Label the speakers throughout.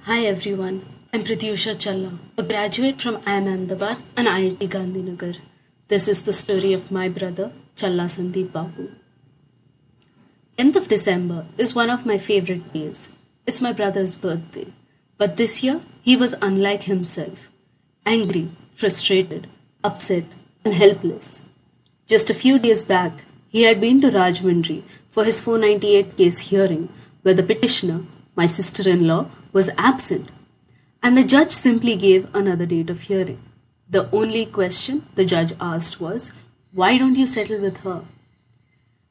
Speaker 1: Hi everyone, I'm Pratyusha Challa, a graduate from IIM Ahmedabad and IIT Gandhinagar. This is the story of my brother, Challa Sandeep Babu. 10th of December is one of my favorite days. It's my brother's birthday. But this year, he was unlike himself. Angry, frustrated, upset, and helpless. Just a few days back, he had been to Rajahmundry for his 498 case hearing, where the petitioner, my sister in law, was absent, and the judge simply gave another date of hearing. The only question the judge asked was, "Why don't you settle with her?"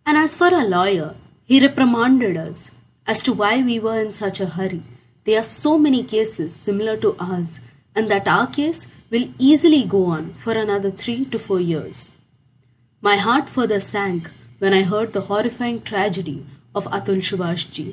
Speaker 1: And as for a lawyer, he reprimanded us as to why we were in such a hurry. There are so many cases similar to ours, and that our case will easily go on for another 3 to 4 years. My heart further sank when I heard the horrifying tragedy of Atul Subhashji.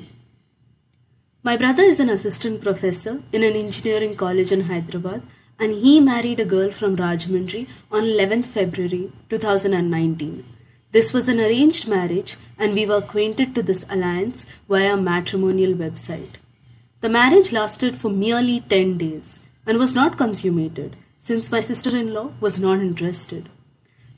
Speaker 1: My brother is an assistant professor in an engineering college in Hyderabad, and he married a girl from Rajahmundry on 11th February 2019. This was an arranged marriage, and we were acquainted to this alliance via a matrimonial website. The marriage lasted for merely 10 days and was not consummated since my sister-in-law was not interested.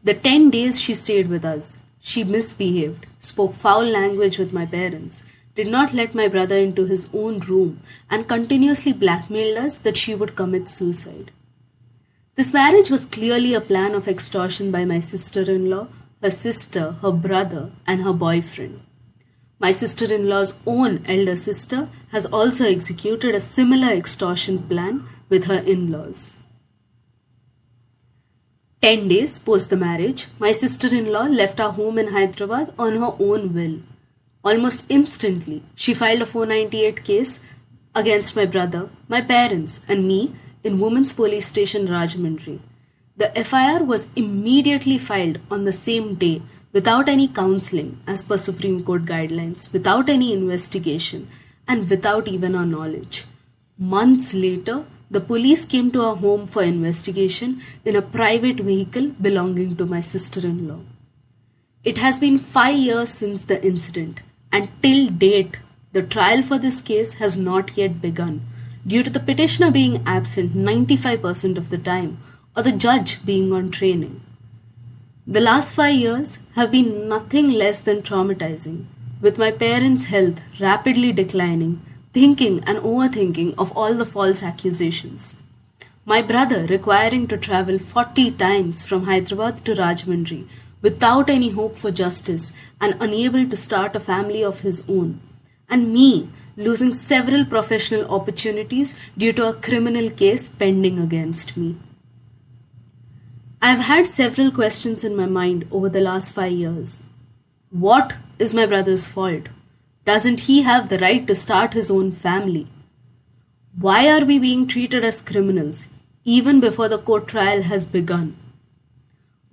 Speaker 1: The 10 days she stayed with us, she misbehaved, spoke foul language with my parents, did not let my brother into his own room, and continuously blackmailed us that she would commit suicide. This marriage was clearly a plan of extortion by my sister-in-law, her sister, her brother, and her boyfriend. My sister-in-law's own elder sister has also executed a similar extortion plan with her in-laws. 10 days post the marriage, my sister-in-law left our home in Hyderabad on her own will. Almost instantly, she filed a 498 case against my brother, my parents, and me in Women's Police Station Rajahmundry. The FIR was immediately filed on the same day without any counseling as per Supreme Court guidelines, without any investigation, and without even our knowledge. Months later, the police came to our home for investigation in a private vehicle belonging to my sister-in-law. It has been 5 years since the incident, and till date, the trial for this case has not yet begun due to the petitioner being absent 95% of the time or the judge being on training. The last 5 years have been nothing less than traumatizing, with my parents' health rapidly declining, thinking and overthinking of all the false accusations. My brother requiring to travel 40 times from Hyderabad to Rajahmundry without any hope for justice and unable to start a family of his own, and me losing several professional opportunities due to a criminal case pending against me. I have had several questions in my mind over the last 5 years. What is my brother's fault? Doesn't he have the right to start his own family? Why are we being treated as criminals even before the court trial has begun?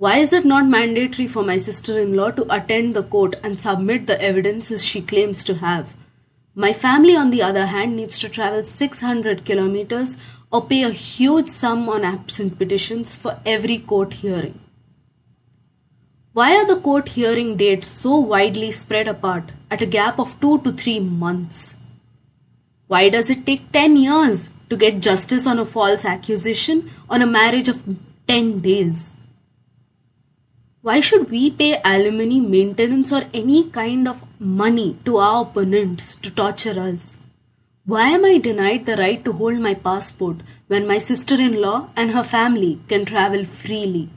Speaker 1: Why is it not mandatory for my sister-in-law to attend the court and submit the evidences she claims to have? My family, on the other hand, needs to travel 600 kilometers or pay a huge sum on absent petitions for every court hearing. Why are the court hearing dates so widely spread apart at a gap of 2 to 3 months? Why does it take 10 years to get justice on a false accusation on a marriage of 10 days? Why should we pay alimony, maintenance, or any kind of money to our opponents to torture us? Why am I denied the right to hold my passport when my sister-in-law and her family can travel freely?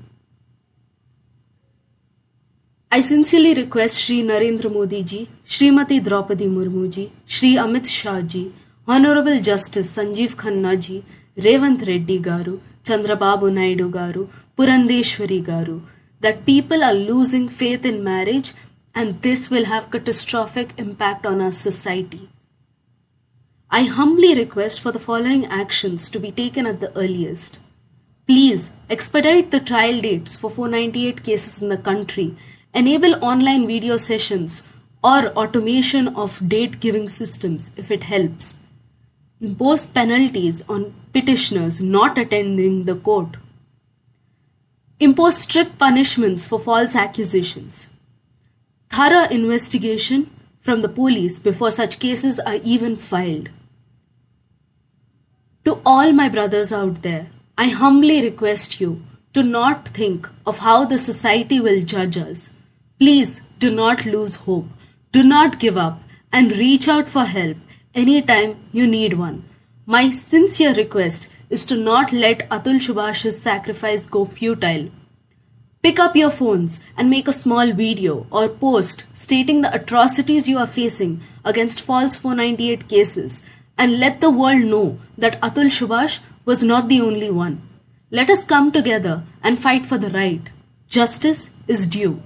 Speaker 1: I sincerely request Shri Narendra Modi ji, Srimati Draupadi Murmu ji, Shri Amit Shah ji, Honorable Justice Sanjeev Khanna ji, Revant Reddy garu, Chandrababu Naidu garu, Purandeshwari garu, that people are losing faith in marriage, and this will have catastrophic impact on our society. I humbly request for the following actions to be taken at the earliest. Please expedite the trial dates for 498 cases in the country, enable online video sessions or automation of date-giving systems if it helps. Impose penalties on petitioners not attending the court. Impose strict punishments for false accusations. Thorough investigation from the police before such cases are even filed. To all my brothers out there, I humbly request you to not think of how the society will judge us. Please do not lose hope. Do not give up and reach out for help anytime you need one. My sincere request is to not let Atul Subhash's sacrifice go futile. Pick up your phones and make a small video or post stating the atrocities you are facing against false 498 cases and let the world know that Atul Subhash was not the only one. Let us come together and fight for the right. Justice is due.